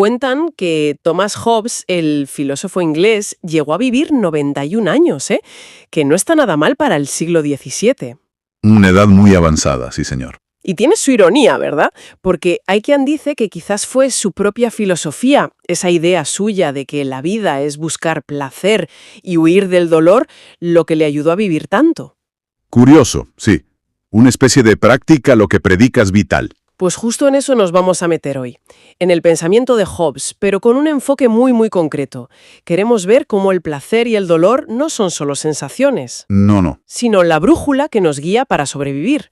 Cuentan que Thomas Hobbes, el filósofo inglés, llegó a vivir 91 años, ¿eh? Que no está nada mal para el siglo XVII. Una edad muy avanzada, sí señor. Y tiene su ironía, ¿verdad? Porque hay quien dice que quizás fue su propia filosofía, esa idea suya de que la vida es buscar placer y huir del dolor, lo que le ayudó a vivir tanto. Curioso, sí. Una especie de práctica lo que predicas vital. Pues justo en eso nos vamos a meter hoy, en el pensamiento de Hobbes, pero con un enfoque muy concreto. Queremos ver cómo el placer y el dolor no son solo sensaciones, No. sino la brújula que nos guía para sobrevivir.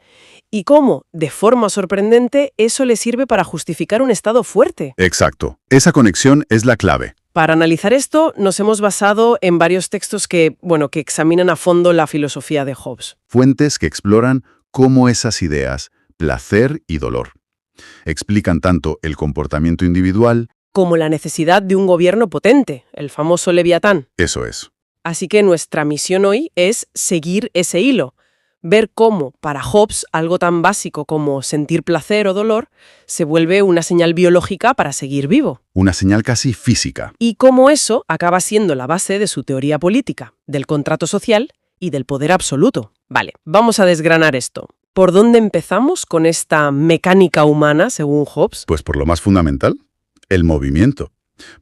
Y cómo, de forma sorprendente, eso le sirve para justificar un estado fuerte. Exacto. Esa conexión es la clave. Para analizar esto, nos hemos basado en varios textos que examinan a fondo la filosofía de Hobbes. Fuentes que exploran cómo esas ideas, placer y dolor, explican tanto el comportamiento individual, Como la necesidad de un gobierno potente, el famoso Leviatán. eso es. Así que nuestra misión hoy es seguir ese hilo, ver cómo, para Hobbes, algo tan básico como sentir placer o dolor se vuelve una señal biológica para seguir vivo. Una señal casi física. Y cómo eso acaba siendo la base de su teoría política, del contrato social y del poder absoluto. Vale, vamos a desgranar esto. ¿Por dónde empezamos con esta mecánica humana, según Hobbes? Pues por lo más fundamental, el movimiento.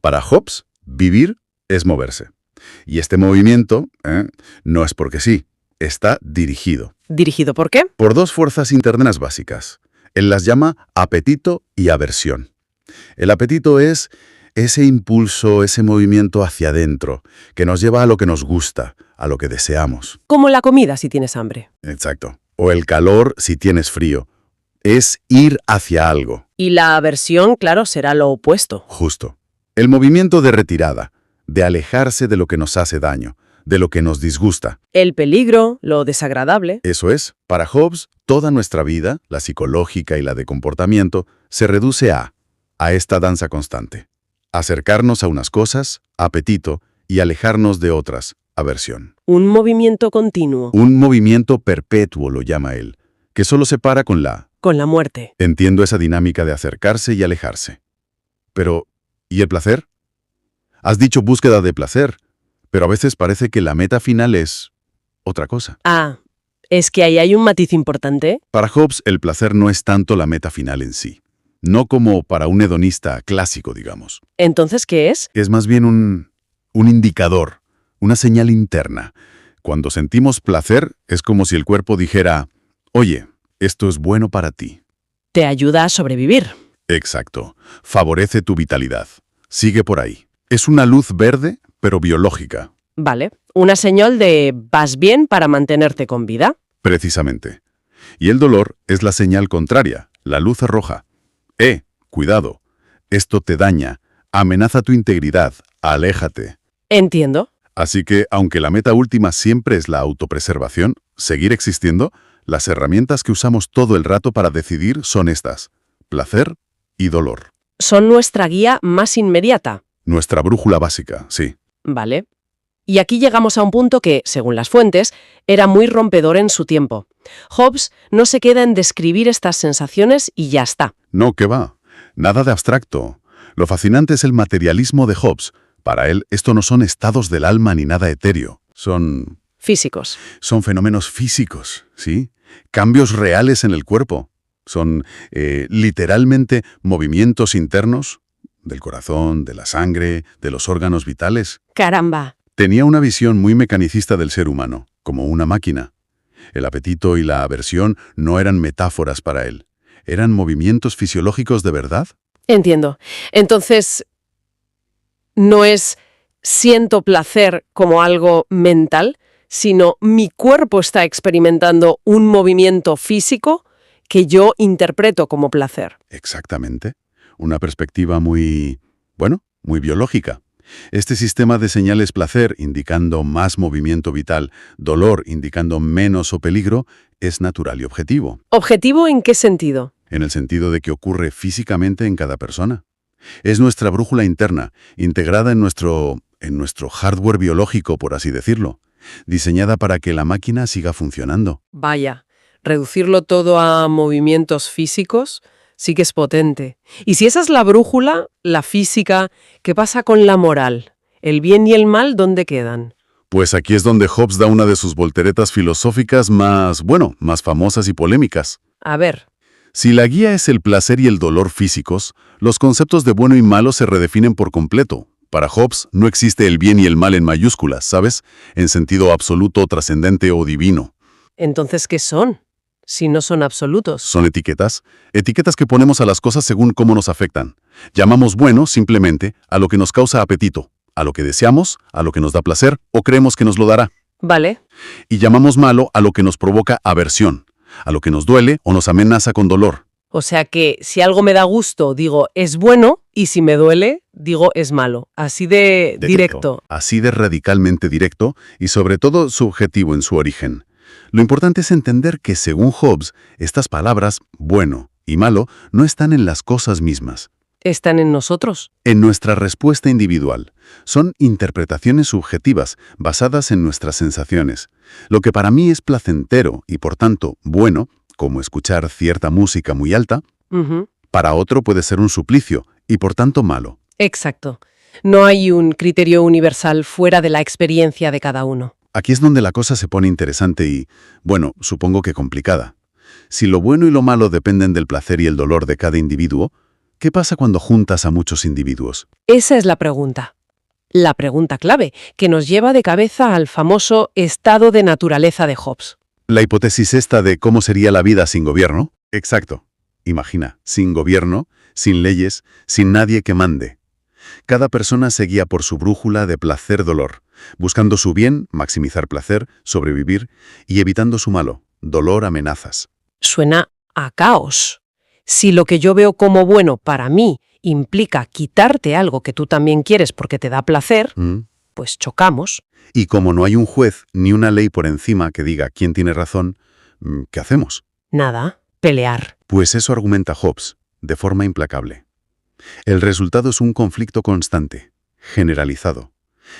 Para Hobbes, vivir es moverse. Y este movimiento, no es porque sí, está dirigido. ¿Dirigido por qué? Por dos fuerzas internas básicas. Él las llama apetito y aversión. El apetito es ese impulso, ese movimiento hacia adentro, que nos lleva a lo que nos gusta, a lo que deseamos. Como la comida si tienes hambre. Exacto. O el calor si tienes frío. Es ir hacia algo. Y la aversión, claro, será lo opuesto. Justo. El movimiento de retirada, de alejarse de lo que nos hace daño, de lo que nos disgusta. El peligro, lo desagradable. Eso es, para Hobbes, toda nuestra vida, la psicológica y la de comportamiento, se reduce a esta danza constante. Acercarnos a unas cosas, apetito, y alejarnos de otras, aversión. Un movimiento continuo. Un movimiento perpetuo, lo llama él, que solo se para con la... Con la muerte. Entiendo esa dinámica de acercarse y alejarse. Pero, ¿y el placer? Has dicho búsqueda de placer, pero a veces parece que la meta final es otra cosa. Ah, es que ahí hay un matiz importante. Para Hobbes, el placer no es tanto la meta final en sí. No como para un hedonista clásico, digamos. ¿Entonces qué es? Es más bien un indicador, una señal interna. Cuando sentimos placer, es como si el cuerpo dijera, oye, esto es bueno para ti. Te ayuda a sobrevivir. Exacto. Favorece tu vitalidad. Sigue por ahí. Es una luz verde, pero biológica. Vale, una señal de vas bien para mantenerte con vida. Precisamente. Y el dolor es la señal contraria, la luz roja. Cuidado. Esto te daña, amenaza tu integridad, aléjate. Entiendo. Así que, aunque la meta última siempre es la autopreservación, seguir existiendo, las herramientas que usamos todo el rato para decidir son estas: placer y dolor. Son nuestra guía más inmediata. Nuestra brújula básica, sí. Vale. Y aquí llegamos a un punto que, según las fuentes, era muy rompedor en su tiempo. Hobbes no se queda en describir estas sensaciones y ya está. No, ¿qué va? Nada de abstracto. Lo fascinante es el materialismo de Hobbes. Para él, esto no son estados del alma ni nada etéreo. Son Físicos. fenómenos físicos, ¿sí? Cambios reales en el cuerpo. Son, literalmente, movimientos internos del corazón, de la sangre, de los órganos vitales. Caramba. Tenía una visión muy mecanicista del ser humano, como una máquina. El apetito y la aversión no eran metáforas para él. ¿Eran movimientos fisiológicos de verdad? Entiendo. Entonces, no es siento placer como algo mental, sino mi cuerpo está experimentando un movimiento físico que yo interpreto como placer. Exactamente. Una perspectiva muy biológica. Este sistema de señales placer indicando más movimiento vital, dolor indicando menos o peligro, es natural y objetivo. ¿Objetivo en qué sentido? En el sentido de que ocurre físicamente en cada persona. Es nuestra brújula interna, integrada en nuestro hardware biológico, por así decirlo, diseñada para que la máquina siga funcionando. Vaya, reducirlo todo a movimientos físicos Sí que es potente. Y si esa es la brújula, la física, ¿qué pasa con la moral? ¿El bien y el mal dónde quedan? Pues aquí es donde Hobbes da una de sus volteretas filosóficas más, más famosas y polémicas. A ver, Si la guía es el placer y el dolor físicos, los conceptos de bueno y malo se redefinen por completo. Para Hobbes no existe el bien y el mal en mayúsculas, ¿sabes? En sentido absoluto, trascendente o divino. entonces, ¿qué son? Si no son absolutos. Son etiquetas, etiquetas que ponemos a las cosas según cómo nos afectan. Llamamos bueno simplemente a lo que nos causa apetito, a lo que deseamos, a lo que nos da placer o creemos que nos lo dará. Vale. Y llamamos malo a lo que nos provoca aversión, a lo que nos duele o nos amenaza con dolor. O sea que si algo me da gusto, digo es bueno, y si me duele, digo es malo. Así de directo. Así de radicalmente directo y sobre todo subjetivo en su origen. Lo importante es entender que, según Hobbes, estas palabras, bueno y malo, no están en las cosas mismas, Están en nosotros. en nuestra respuesta individual. Son interpretaciones subjetivas basadas en nuestras sensaciones. Lo que para mí es placentero y, por tanto, bueno, como escuchar cierta música muy alta, Ujú. para otro puede ser un suplicio y, por tanto, malo. Exacto. No hay un criterio universal fuera de la experiencia de cada uno. Aquí es donde la cosa se pone interesante y, supongo que complicada. Si lo bueno y lo malo dependen del placer y el dolor de cada individuo, ¿qué pasa cuando juntas a muchos individuos? Esa es la pregunta. La pregunta clave, que nos lleva de cabeza al famoso estado de naturaleza de Hobbes. La hipótesis esta de cómo sería la vida sin gobierno. Exacto. Imagina, sin gobierno, sin leyes, sin nadie que mande. Cada persona se guía por su brújula de placer-dolor, buscando su bien, maximizar placer, sobrevivir, y evitando su malo, dolor, amenazas. Suena a caos. Si lo que yo veo como bueno para mí implica quitarte algo que tú también quieres porque te da placer, pues chocamos. Y como no hay un juez ni una ley por encima que diga quién tiene razón, ¿qué hacemos? Nada, pelear. Pues eso argumenta Hobbes, de forma implacable. El resultado es un conflicto constante, generalizado.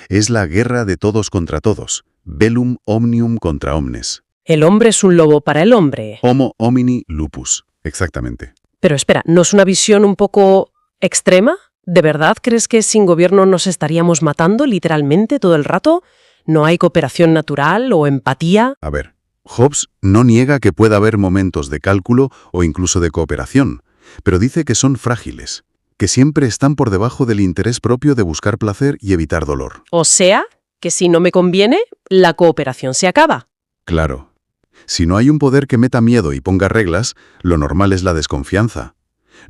Es la guerra de todos contra todos, bellum omnium contra omnes. El hombre es un lobo para el hombre. Homo homini lupus, exactamente. Pero espera, ¿no es una visión un poco extrema? ¿De verdad crees que sin gobierno nos estaríamos matando literalmente todo el rato? ¿No hay cooperación natural o empatía? A ver, Hobbes no niega que pueda haber momentos de cálculo o incluso de cooperación, pero dice que son frágiles, que siempre están por debajo del interés propio de buscar placer y evitar dolor. O sea, que si no me conviene, la cooperación se acaba. Claro. Si no hay un poder que meta miedo y ponga reglas, lo normal es la desconfianza.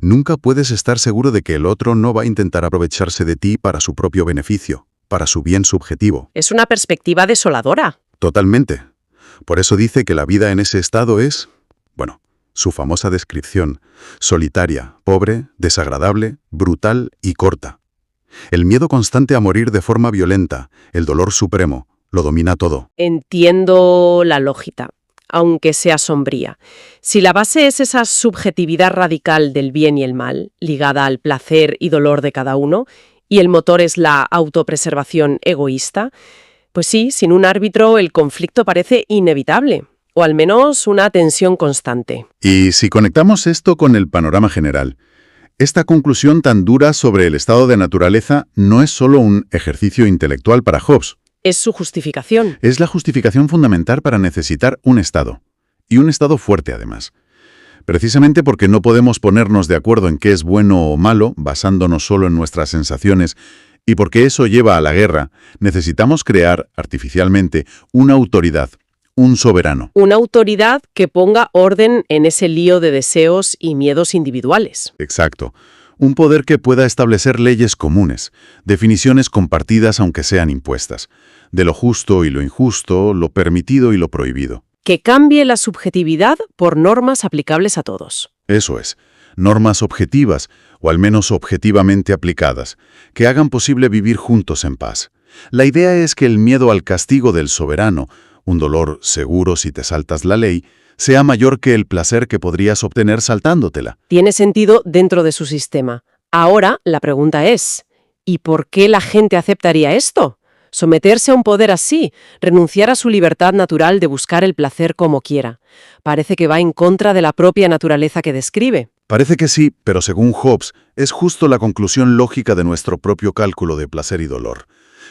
Nunca puedes estar seguro de que el otro no va a intentar aprovecharse de ti para su propio beneficio, para su bien subjetivo. Es una perspectiva desoladora. Totalmente. Por eso dice que la vida en ese estado es, su famosa descripción, solitaria, pobre, desagradable, brutal y corta. El miedo constante a morir de forma violenta, el dolor supremo, lo domina todo. Entiendo la lógica, aunque sea sombría. Si la base es esa subjetividad radical del bien y el mal, ligada al placer y dolor de cada uno, y el motor es la autopreservación egoísta, pues sí, sin un árbitro el conflicto parece inevitable, o al menos una tensión constante. Y si conectamos esto con el panorama general, esta conclusión tan dura sobre el estado de naturaleza no es solo un ejercicio intelectual para Hobbes. Es su justificación. Es la justificación fundamental para necesitar un Estado. Y un Estado fuerte, además. Precisamente porque no podemos ponernos de acuerdo en qué es bueno o malo, basándonos solo en nuestras sensaciones, y porque eso lleva a la guerra, necesitamos crear, artificialmente, una autoridad, un soberano. Una autoridad que ponga orden en ese lío de deseos y miedos individuales. Exacto. Un poder que pueda establecer leyes comunes, definiciones compartidas aunque sean impuestas, de lo justo y lo injusto, lo permitido y lo prohibido. Que cambie la subjetividad por normas aplicables a todos. Eso es, normas objetivas, o al menos objetivamente aplicadas, que hagan posible vivir juntos en paz. La idea es que el miedo al castigo del soberano, un dolor seguro si te saltas la ley, sea mayor que el placer que podrías obtener saltándotela. Tiene sentido dentro de su sistema. Ahora, la pregunta es, ¿y por qué la gente aceptaría esto? Someterse a un poder así, renunciar a su libertad natural de buscar el placer como quiera. Parece que va en contra de la propia naturaleza que describe. Parece que sí, pero según Hobbes, es justo la conclusión lógica de nuestro propio cálculo de placer y dolor,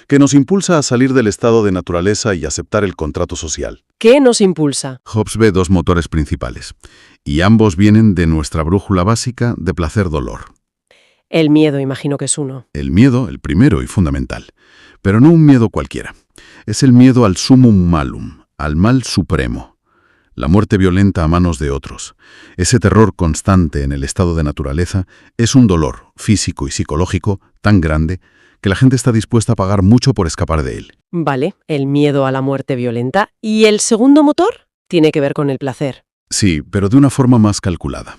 que nos impulsa a salir del estado de naturaleza y aceptar el contrato social. ¿Qué nos impulsa? Hobbes ve dos motores principales, y ambos vienen de nuestra brújula básica de placer-dolor. El miedo, imagino que es uno. El miedo, el primero y fundamental, pero no un miedo cualquiera. Es el miedo al summum malum, al mal supremo. La muerte violenta a manos de otros. Ese terror constante en el estado de naturaleza es un dolor físico y psicológico tan grande que la gente está dispuesta a pagar mucho por escapar de él. Vale, el miedo a la muerte violenta. ¿Y el segundo motor? Tiene que ver con el placer. Sí, pero de una forma más calculada.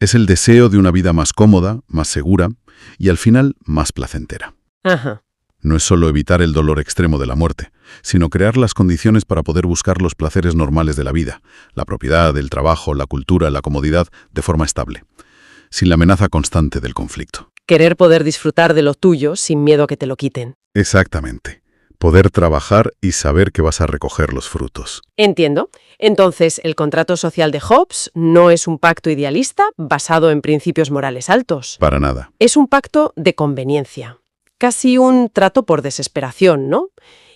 Es el deseo de una vida más cómoda, más segura y al final más placentera. Ajá. No es solo evitar el dolor extremo de la muerte, sino crear las condiciones para poder buscar los placeres normales de la vida, la propiedad, el trabajo, la cultura, la comodidad, de forma estable, sin la amenaza constante del conflicto. Querer poder disfrutar de lo tuyo sin miedo a que te lo quiten. Exactamente. Poder trabajar y saber que vas a recoger los frutos. Entiendo. Entonces, el contrato social de Hobbes no es un pacto idealista basado en principios morales altos. Para nada. Es un pacto de conveniencia. Casi un trato por desesperación, ¿no?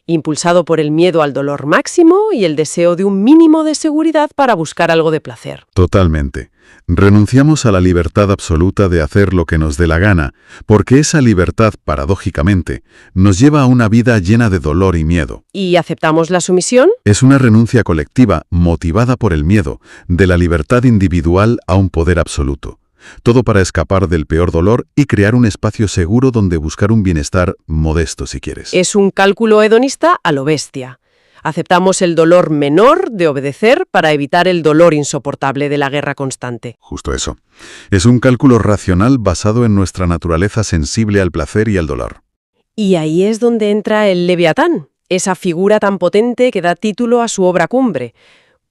Impulsado por el miedo al dolor máximo y el deseo de un mínimo de seguridad para buscar algo de placer. Totalmente. Renunciamos a la libertad absoluta de hacer lo que nos dé la gana, porque esa libertad, paradójicamente, nos lleva a una vida llena de dolor y miedo. ¿Y aceptamos la sumisión? Es una renuncia colectiva motivada por el miedo, de la libertad individual a un poder absoluto. Todo para escapar del peor dolor y crear un espacio seguro donde buscar un bienestar modesto, si quieres. Es un cálculo hedonista a lo bestia. Aceptamos el dolor menor de obedecer para evitar el dolor insoportable de la guerra constante. Justo eso. Es un cálculo racional basado en nuestra naturaleza sensible al placer y al dolor. Y ahí es donde entra el Leviatán, esa figura tan potente que da título a su obra cumbre.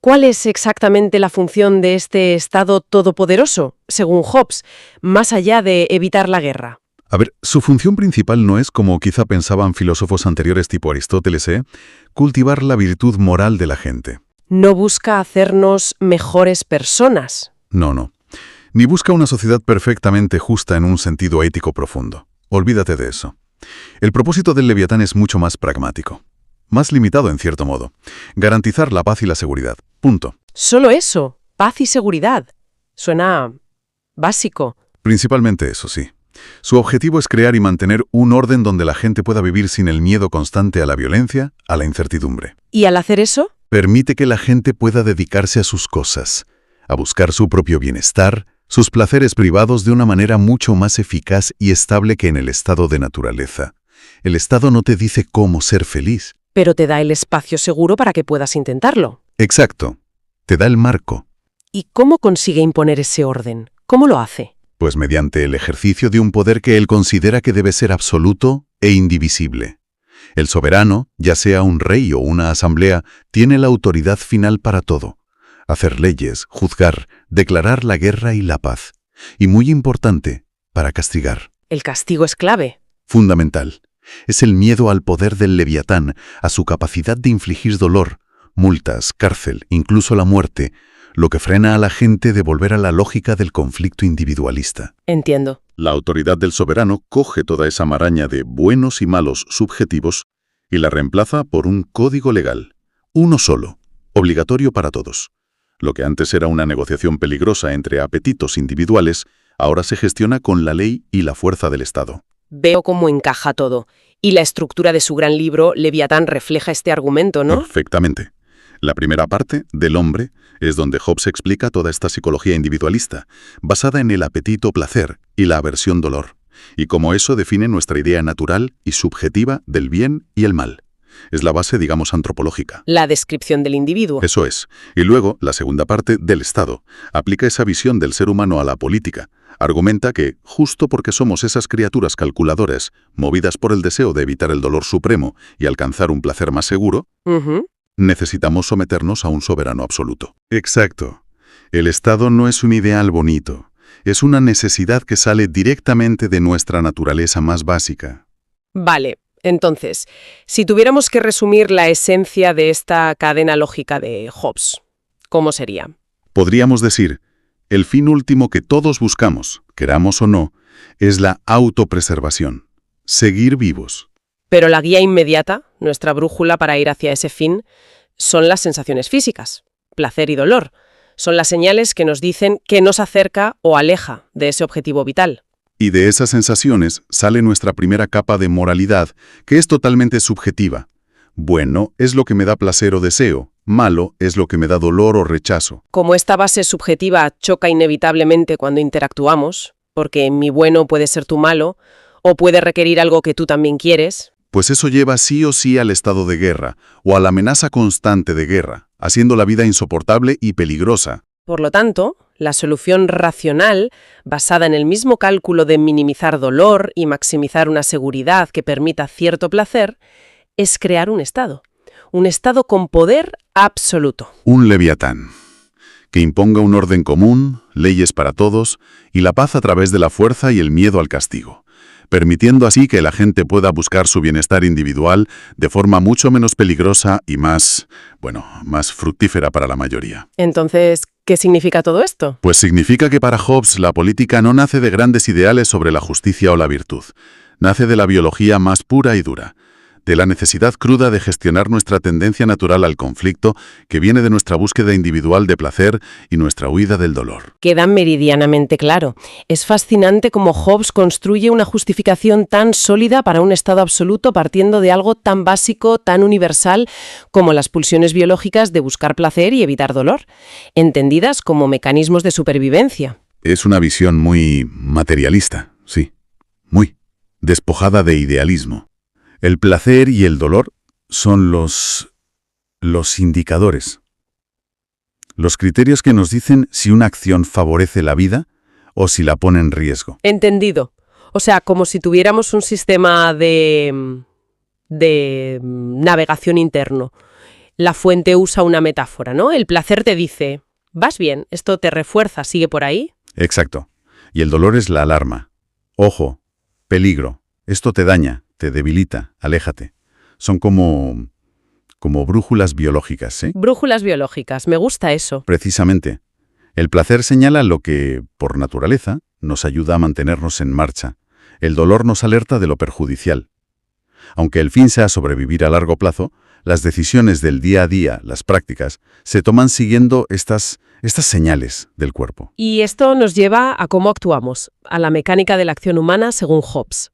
¿Cuál es exactamente la función de este Estado todopoderoso, según Hobbes, más allá de evitar la guerra? A ver, su función principal no es, como quizá pensaban filósofos anteriores tipo Aristóteles, cultivar la virtud moral de la gente. No busca hacernos mejores personas. No. Ni busca una sociedad perfectamente justa en un sentido ético profundo. Olvídate de eso. El propósito del Leviatán es mucho más pragmático. Más limitado en cierto modo. Garantizar la paz y la seguridad. Punto. Solo eso, paz y seguridad. Suena básico. Principalmente eso, sí. Su objetivo es crear y mantener un orden donde la gente pueda vivir sin el miedo constante a la violencia, a la incertidumbre. ¿Y al hacer eso? Permite que la gente pueda dedicarse a sus cosas, a buscar su propio bienestar, sus placeres privados de una manera mucho más eficaz y estable que en el estado de naturaleza. El Estado no te dice cómo ser feliz. Pero te da el espacio seguro para que puedas intentarlo. Exacto. Te da el marco. ¿Y cómo consigue imponer ese orden? ¿Cómo lo hace? Pues mediante el ejercicio de un poder que él considera que debe ser absoluto e indivisible. El soberano, ya sea un rey o una asamblea, tiene la autoridad final para todo. Hacer leyes, juzgar, declarar la guerra y la paz. Y muy importante, para castigar. El castigo es clave. Fundamental. Es el miedo al poder del Leviatán, a su capacidad de infligir dolor, multas, cárcel, incluso la muerte, lo que frena a la gente de volver a la lógica del conflicto individualista. Entiendo. La autoridad del soberano coge toda esa maraña de buenos y malos subjetivos y la reemplaza por un código legal, uno solo, obligatorio para todos. Lo que antes era una negociación peligrosa entre apetitos individuales, ahora se gestiona con la ley y la fuerza del Estado. Veo cómo encaja todo. Y la estructura de su gran libro, Leviatán, refleja este argumento, ¿no? Perfectamente. La primera parte, del hombre, es donde Hobbes explica toda esta psicología individualista, basada en el apetito-placer y la aversión-dolor, y cómo eso define nuestra idea natural y subjetiva del bien y el mal. Es la base, digamos, antropológica. La descripción del individuo. Eso es. Y luego, la segunda parte, del Estado, aplica esa visión del ser humano a la política. Argumenta que, justo porque somos esas criaturas calculadoras, movidas por el deseo de evitar el dolor supremo y alcanzar un placer más seguro, necesitamos someternos a un soberano absoluto. Exacto. El Estado no es un ideal bonito. Es una necesidad que sale directamente de nuestra naturaleza más básica. Vale. Entonces, si tuviéramos que resumir la esencia de esta cadena lógica de Hobbes, ¿cómo sería? Podríamos decir, El fin último que todos buscamos, queramos o no, es la autopreservación. Seguir vivos. Pero la guía inmediata, nuestra brújula para ir hacia ese fin, son las sensaciones físicas, placer y dolor. Son las señales que nos dicen qué nos acerca o aleja de ese objetivo vital. Y de esas sensaciones sale nuestra primera capa de moralidad, que es totalmente subjetiva. Bueno es lo que me da placer o deseo, malo es lo que me da dolor o rechazo. Como esta base subjetiva choca inevitablemente cuando interactuamos, porque mi bueno puede ser tu malo, o puede requerir algo que tú también quieres, Pues eso lleva sí o sí al estado de guerra, o a la amenaza constante de guerra, haciendo la vida insoportable y peligrosa. por lo tanto, la solución racional, basada en el mismo cálculo de minimizar dolor y maximizar una seguridad que permita cierto placer, es crear un estado con poder absoluto. Un leviatán, que imponga un orden común, leyes para todos, y la paz a través de la fuerza y el miedo al castigo, permitiendo así que la gente pueda buscar su bienestar individual de forma mucho menos peligrosa y más fructífera para la mayoría. Entonces, ¿qué significa todo esto? Pues significa que para Hobbes la política no nace de grandes ideales sobre la justicia o la virtud. Nace de la biología más pura y dura, de la necesidad cruda de gestionar nuestra tendencia natural al conflicto que viene de nuestra búsqueda individual de placer y nuestra huida del dolor. Queda meridianamente claro. Es fascinante cómo Hobbes construye una justificación tan sólida para un estado absoluto partiendo de algo tan básico, tan universal como las pulsiones biológicas de buscar placer y evitar dolor, entendidas como mecanismos de supervivencia. Es una visión muy materialista, sí, muy despojada de idealismo. El placer y el dolor son los indicadores. Los criterios que nos dicen si una acción favorece la vida o si la pone en riesgo. Entendido. O sea, como si tuviéramos un sistema de navegación interno. La fuente usa una metáfora, ¿no? El placer te dice, vas bien, esto te refuerza, sigue por ahí. Exacto. Y el dolor es la alarma. Ojo, peligro, esto te daña. Te debilita, aléjate. Son como brújulas biológicas, ¿eh? Brújulas biológicas, me gusta eso. Precisamente. El placer señala lo que, por naturaleza, nos ayuda a mantenernos en marcha. El dolor nos alerta de lo perjudicial. Aunque el fin sea sobrevivir a largo plazo, las decisiones del día a día, las prácticas, se toman siguiendo estas señales del cuerpo. Y esto nos lleva a cómo actuamos, a la mecánica de la acción humana según Hobbes.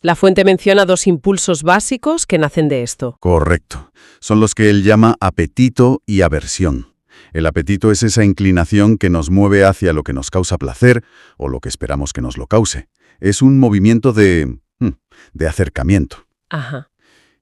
La fuente menciona dos impulsos básicos que nacen de esto. Correcto. Son los que él llama apetito y aversión. El apetito es esa inclinación que nos mueve hacia lo que nos causa placer o lo que esperamos que nos lo cause. Es un movimiento de acercamiento. Ajá.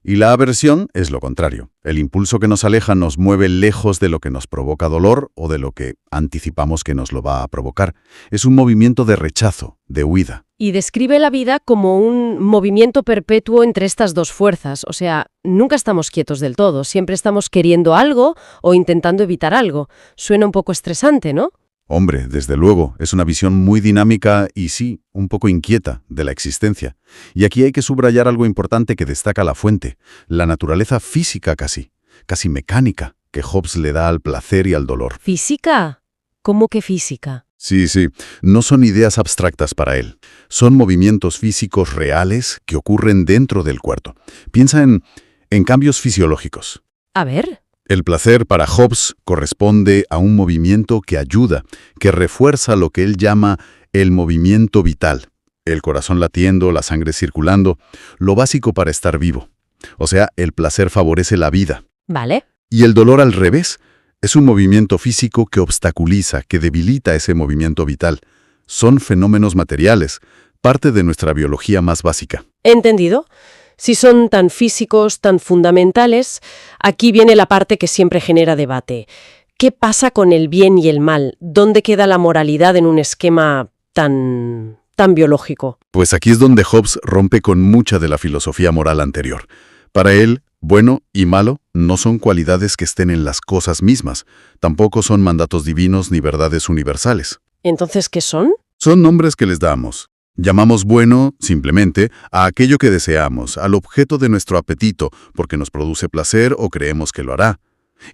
Y la aversión es lo contrario. El impulso que nos aleja nos mueve lejos de lo que nos provoca dolor o de lo que anticipamos que nos lo va a provocar. Es un movimiento de rechazo, de huida. Y describe la vida como un movimiento perpetuo entre estas dos fuerzas. O sea, nunca estamos quietos del todo. Siempre estamos queriendo algo o intentando evitar algo. Suena un poco estresante, ¿no? Hombre, desde luego, es una visión muy dinámica y sí, un poco inquieta de la existencia. Y aquí hay que subrayar algo importante que destaca la fuente, la naturaleza física casi mecánica, que Hobbes le da al placer y al dolor. ¿Física? ¿Cómo que física? Sí, no son ideas abstractas para él. Son movimientos físicos reales que ocurren dentro del cuerpo. Piensa en cambios fisiológicos. A ver. El placer para Hobbes corresponde a un movimiento que ayuda, que refuerza lo que él llama el movimiento vital. El corazón latiendo, la sangre circulando, lo básico para estar vivo. O sea, el placer favorece la vida. Vale. Y el dolor al revés, es un movimiento físico que obstaculiza, que debilita ese movimiento vital. Son fenómenos materiales, parte de nuestra biología más básica. ¿Entendido? Si son tan físicos, tan fundamentales, aquí viene la parte que siempre genera debate. ¿Qué pasa con el bien y el mal? ¿Dónde queda la moralidad en un esquema tan biológico? Pues aquí es donde Hobbes rompe con mucha de la filosofía moral anterior. Para él, bueno y malo no son cualidades que estén en las cosas mismas. Tampoco son mandatos divinos ni verdades universales. ¿Entonces qué son? Son nombres que les damos. Llamamos bueno, simplemente, a aquello que deseamos, al objeto de nuestro apetito, porque nos produce placer o creemos que lo hará.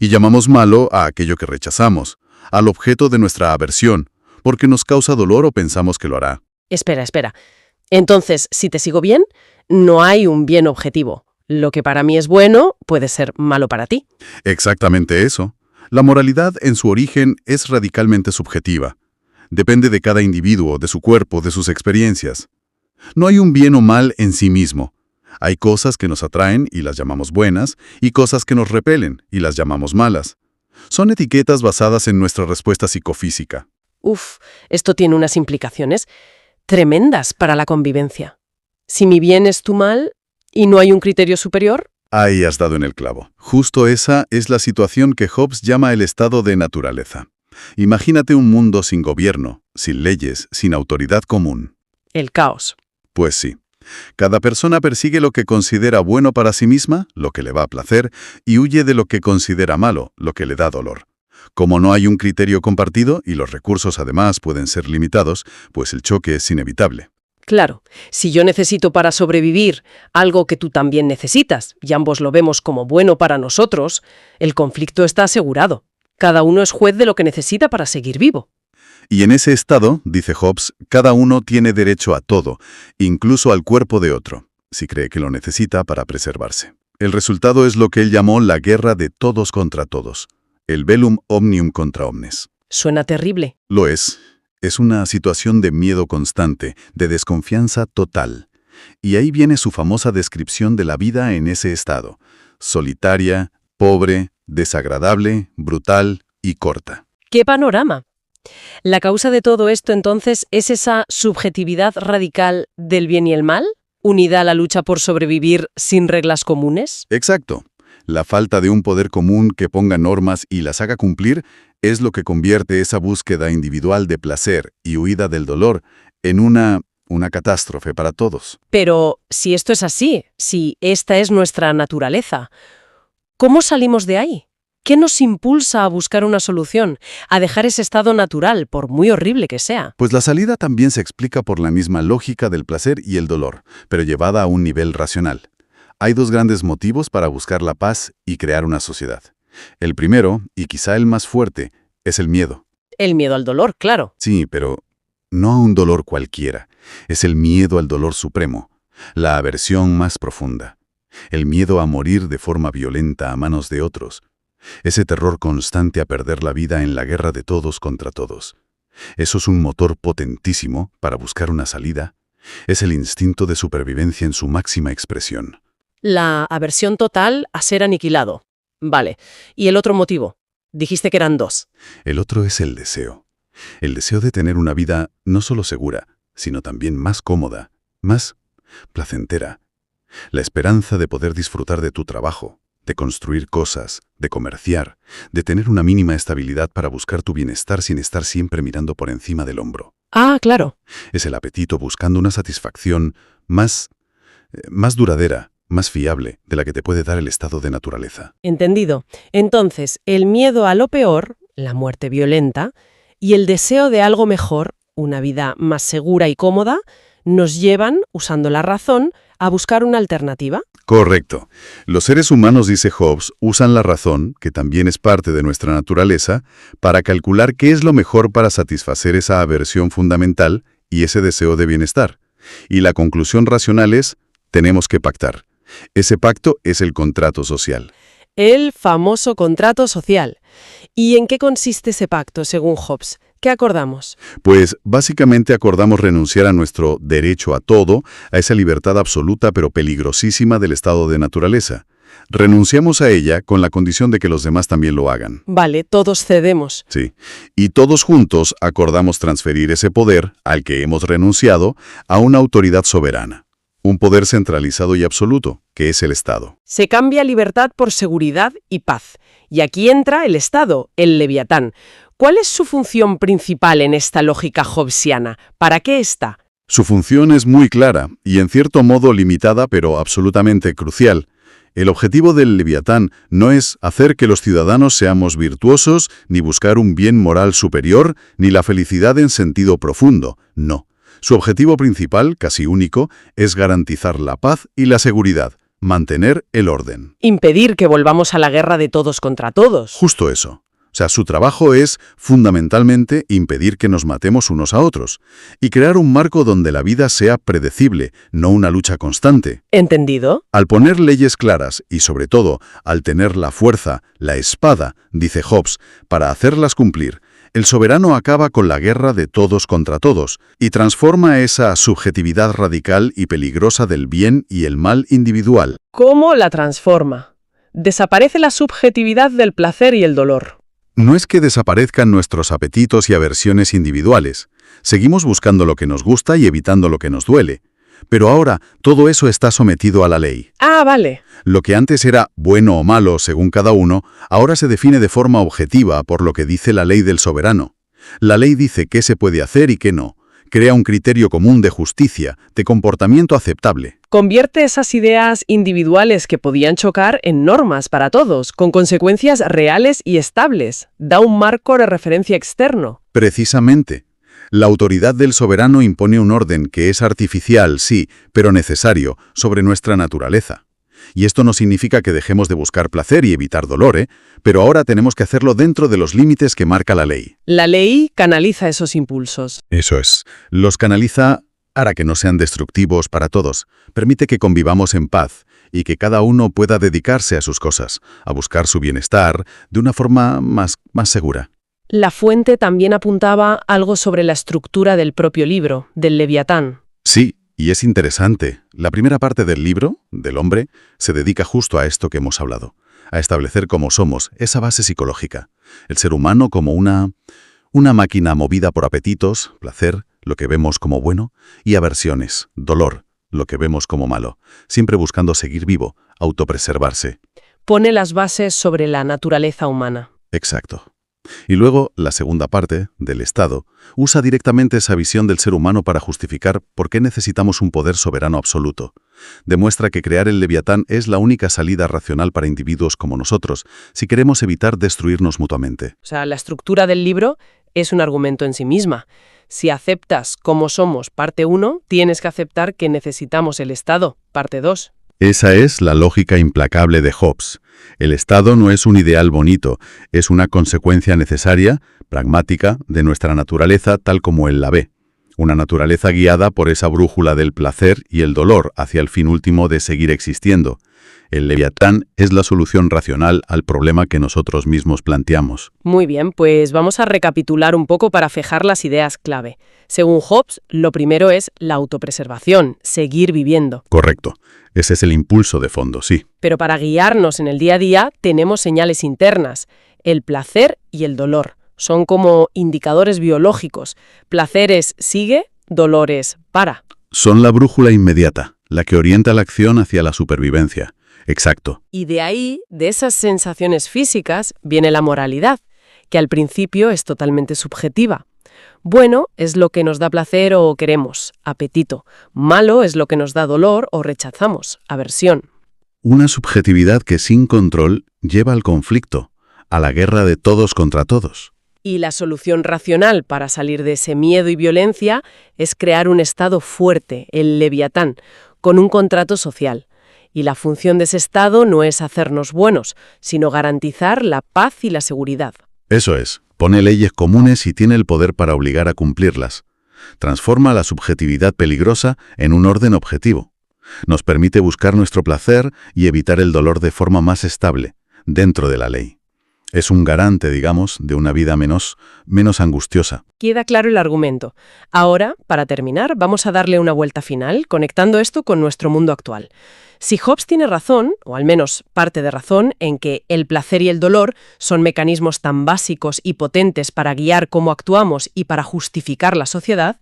Y llamamos malo a aquello que rechazamos, al objeto de nuestra aversión, porque nos causa dolor o pensamos que lo hará. Espera. Entonces, si te sigo bien, no hay un bien objetivo. Lo que para mí es bueno puede ser malo para ti. Exactamente eso. La moralidad en su origen es radicalmente subjetiva. Depende de cada individuo, de su cuerpo, de sus experiencias. No hay un bien o mal en sí mismo. Hay cosas que nos atraen y las llamamos buenas, y cosas que nos repelen y las llamamos malas. Son etiquetas basadas en nuestra respuesta psicofísica. Uf, esto tiene unas implicaciones tremendas para la convivencia. Si mi bien es tu mal y no hay un criterio superior. Ahí has dado en el clavo. Justo esa es la situación que Hobbes llama el estado de naturaleza. Imagínate un mundo sin gobierno, sin leyes, sin autoridad común. El caos. Pues sí. Cada persona persigue lo que considera bueno para sí misma, lo que le va a placer, y huye de lo que considera malo, lo que le da dolor. Como no hay un criterio compartido y los recursos además pueden ser limitados, pues el choque es inevitable. Claro, si yo necesito para sobrevivir algo que tú también necesitas, y ambos lo vemos como bueno para nosotros, el conflicto está asegurado. Cada uno es juez de lo que necesita para seguir vivo. Y en ese estado, dice Hobbes, cada uno tiene derecho a todo, incluso al cuerpo de otro, si cree que lo necesita para preservarse. El resultado es lo que él llamó la guerra de todos contra todos, el bellum omnium contra omnes. Suena terrible. Lo es. Es una situación de miedo constante, de desconfianza total. Y ahí viene su famosa descripción de la vida en ese estado: solitaria, pobre, desagradable, brutal y corta. ¡Qué panorama! ¿La causa de todo esto, entonces, es esa subjetividad radical del bien y el mal, unida a la lucha por sobrevivir sin reglas comunes? Exacto. La falta de un poder común que ponga normas y las haga cumplir es lo que convierte esa búsqueda individual de placer y huida del dolor en una catástrofe para todos. Pero si esto es así, si esta es nuestra naturaleza, ¿cómo salimos de ahí? ¿Qué nos impulsa a buscar una solución, a dejar ese estado natural, por muy horrible que sea? Pues la salida también se explica por la misma lógica del placer y el dolor, pero llevada a un nivel racional. Hay dos grandes motivos para buscar la paz y crear una sociedad. El primero, y quizá el más fuerte, es el miedo. El miedo al dolor, claro. Sí, pero no a un dolor cualquiera. Es el miedo al dolor supremo, la aversión más profunda. El miedo a morir de forma violenta a manos de otros. Ese terror constante a perder la vida en la guerra de todos contra todos. Eso es un motor potentísimo para buscar una salida. Es el instinto de supervivencia en su máxima expresión. La aversión total a ser aniquilado. Vale. ¿Y el otro motivo? Dijiste que eran dos. El otro es el deseo. El deseo de tener una vida no solo segura, sino también más cómoda, más placentera. La esperanza de poder disfrutar de tu trabajo, de construir cosas, de comerciar, de tener una mínima estabilidad para buscar tu bienestar sin estar siempre mirando por encima del hombro. Ah, claro. Es el apetito buscando una satisfacción más duradera, más fiable de la que te puede dar el estado de naturaleza. Entendido. Entonces, el miedo a lo peor, la muerte violenta, y el deseo de algo mejor, una vida más segura y cómoda, nos llevan, usando la razón, a buscar una alternativa. Correcto. Los seres humanos, dice Hobbes, usan la razón, que también es parte de nuestra naturaleza, para calcular qué es lo mejor para satisfacer esa aversión fundamental y ese deseo de bienestar. Y la conclusión racional es: tenemos que pactar. Ese pacto es el contrato social. El famoso contrato social. ¿Y en qué consiste ese pacto, según Hobbes? ¿Qué acordamos? Pues básicamente acordamos renunciar a nuestro derecho a todo, a esa libertad absoluta pero peligrosísima del estado de naturaleza. Renunciamos a ella con la condición de que los demás también lo hagan. Vale, todos cedemos. Sí. Y todos juntos acordamos transferir ese poder, al que hemos renunciado, a una autoridad soberana. Un poder centralizado y absoluto, que es el Estado. Se cambia libertad por seguridad y paz. Y aquí entra el Estado, el Leviatán. ¿Cuál es su función principal en esta lógica hobbesiana? ¿Para qué está? Su función es muy clara y en cierto modo limitada, pero absolutamente crucial. El objetivo del Leviatán no es hacer que los ciudadanos seamos virtuosos, ni buscar un bien moral superior, ni la felicidad en sentido profundo. No. Su objetivo principal, casi único, es garantizar la paz y la seguridad, mantener el orden. Impedir que volvamos a la guerra de todos contra todos. Justo eso. O sea, su trabajo es, fundamentalmente, impedir que nos matemos unos a otros y crear un marco donde la vida sea predecible, no una lucha constante. ¿Entendido? Al poner leyes claras y, sobre todo, al tener la fuerza, la espada, dice Hobbes, para hacerlas cumplir, el soberano acaba con la guerra de todos contra todos y transforma esa subjetividad radical y peligrosa del bien y el mal individual. ¿Cómo la transforma? Desaparece la subjetividad del placer y el dolor. No es que desaparezcan nuestros apetitos y aversiones individuales. Seguimos buscando lo que nos gusta y evitando lo que nos duele. Pero ahora todo eso está sometido a la ley. Ah, vale. Lo que antes era bueno o malo según cada uno, ahora se define de forma objetiva por lo que dice la ley del soberano. La ley dice qué se puede hacer y qué no. Crea un criterio común de justicia, de comportamiento aceptable. Convierte esas ideas individuales que podían chocar en normas para todos, con consecuencias reales y estables. Da un marco de referencia externo. Precisamente. La autoridad del soberano impone un orden que es artificial, sí, pero necesario, sobre nuestra naturaleza. Y esto no significa que dejemos de buscar placer y evitar dolor, pero ahora tenemos que hacerlo dentro de los límites que marca la ley. La ley canaliza esos impulsos. Eso es. Los canaliza para que no sean destructivos para todos. Permite que convivamos en paz y que cada uno pueda dedicarse a sus cosas, a buscar su bienestar de una forma más segura. La fuente también apuntaba algo sobre la estructura del propio libro, del Leviatán. Sí, y es interesante. La primera parte del libro, del hombre, se dedica justo a esto que hemos hablado, a establecer cómo somos, esa base psicológica. El ser humano como una máquina movida por apetitos, placer, lo que vemos como bueno, y aversiones, dolor, lo que vemos como malo, siempre buscando seguir vivo, autopreservarse. Pone las bases sobre la naturaleza humana. Exacto. Y luego, la segunda parte, del Estado, usa directamente esa visión del ser humano para justificar por qué necesitamos un poder soberano absoluto. Demuestra que crear el Leviatán es la única salida racional para individuos como nosotros, si queremos evitar destruirnos mutuamente. O sea, la estructura del libro es un argumento en sí misma. Si aceptas cómo somos, parte 1, tienes que aceptar que necesitamos el Estado, parte 2. Esa es la lógica implacable de Hobbes. El Estado no es un ideal bonito, es una consecuencia necesaria, pragmática, de nuestra naturaleza tal como él la ve. Una naturaleza guiada por esa brújula del placer y el dolor hacia el fin último de seguir existiendo. El Leviatán es la solución racional al problema que nosotros mismos planteamos. Muy bien, pues vamos a recapitular un poco para fijar las ideas clave. Según Hobbes, lo primero es la autopreservación, seguir viviendo. Correcto. Ese es el impulso de fondo, sí. Pero para guiarnos en el día a día tenemos señales internas, el placer y el dolor. Son como indicadores biológicos. Placer es sigue, dolor es para. Son la brújula inmediata, la que orienta la acción hacia la supervivencia. Exacto. Y de ahí, de esas sensaciones físicas, viene la moralidad, que al principio es totalmente subjetiva. Bueno es lo que nos da placer o queremos, apetito. Malo es lo que nos da dolor o rechazamos, aversión. Una subjetividad que sin control lleva al conflicto, a la guerra de todos contra todos. Y la solución racional para salir de ese miedo y violencia es crear un Estado fuerte, el Leviatán, con un contrato social. Y la función de ese Estado no es hacernos buenos, sino garantizar la paz y la seguridad. Eso es. Pone leyes comunes y tiene el poder para obligar a cumplirlas. Transforma la subjetividad peligrosa en un orden objetivo. Nos permite buscar nuestro placer y evitar el dolor de forma más estable, dentro de la ley. Es un garante, digamos, de una vida menos angustiosa. Queda claro el argumento. Ahora, para terminar, vamos a darle una vuelta final, conectando esto con nuestro mundo actual. Si Hobbes tiene razón, o al menos parte de razón, en que el placer y el dolor son mecanismos tan básicos y potentes para guiar cómo actuamos y para justificar la sociedad.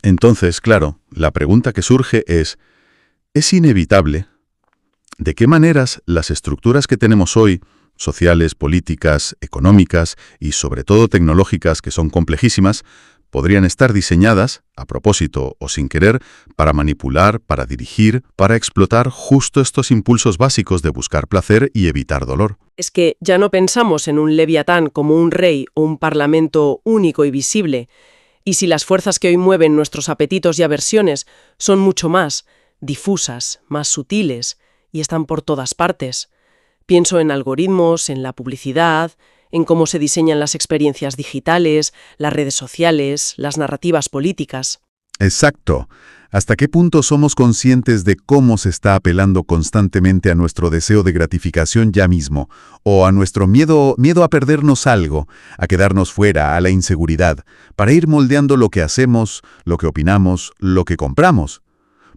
Entonces, claro, la pregunta que surge ¿es inevitable? ¿De qué maneras las estructuras que tenemos hoy, sociales, políticas, económicas y sobre todo tecnológicas, que son complejísimas, podrían estar diseñadas, a propósito o sin querer, para manipular, para dirigir, para explotar justo estos impulsos básicos de buscar placer y evitar dolor? Es que ya no pensamos en un Leviatán como un rey o un parlamento único y visible. Y si las fuerzas que hoy mueven nuestros apetitos y aversiones son mucho más difusas, más sutiles y están por todas partes. Pienso en algoritmos, en la publicidad, en cómo se diseñan las experiencias digitales, las redes sociales, las narrativas políticas. Exacto. ¿Hasta qué punto somos conscientes de cómo se está apelando constantemente a nuestro deseo de gratificación ya mismo, o a nuestro miedo a perdernos algo, a quedarnos fuera, a la inseguridad, para ir moldeando lo que hacemos, lo que opinamos, lo que compramos?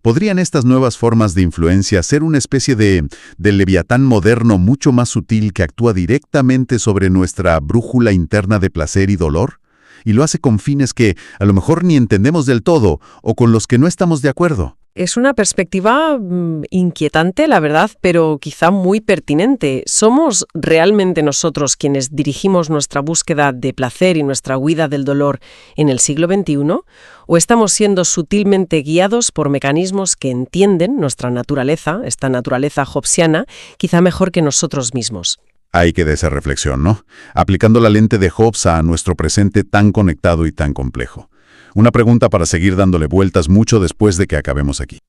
¿Podrían estas nuevas formas de influencia ser una especie de leviatán moderno mucho más sutil que actúa directamente sobre nuestra brújula interna de placer y dolor? Y lo hace con fines que a lo mejor ni entendemos del todo o con los que no estamos de acuerdo. Es una perspectiva inquietante, la verdad, pero quizá muy pertinente. ¿Somos realmente nosotros quienes dirigimos nuestra búsqueda de placer y nuestra huida del dolor en el siglo XXI? ¿O estamos siendo sutilmente guiados por mecanismos que entienden nuestra naturaleza, esta naturaleza hobbesiana, quizá mejor que nosotros mismos? Ahí queda esa reflexión, ¿no? Aplicando la lente de Hobbes a nuestro presente tan conectado y tan complejo. Una pregunta para seguir dándole vueltas mucho después de que acabemos aquí.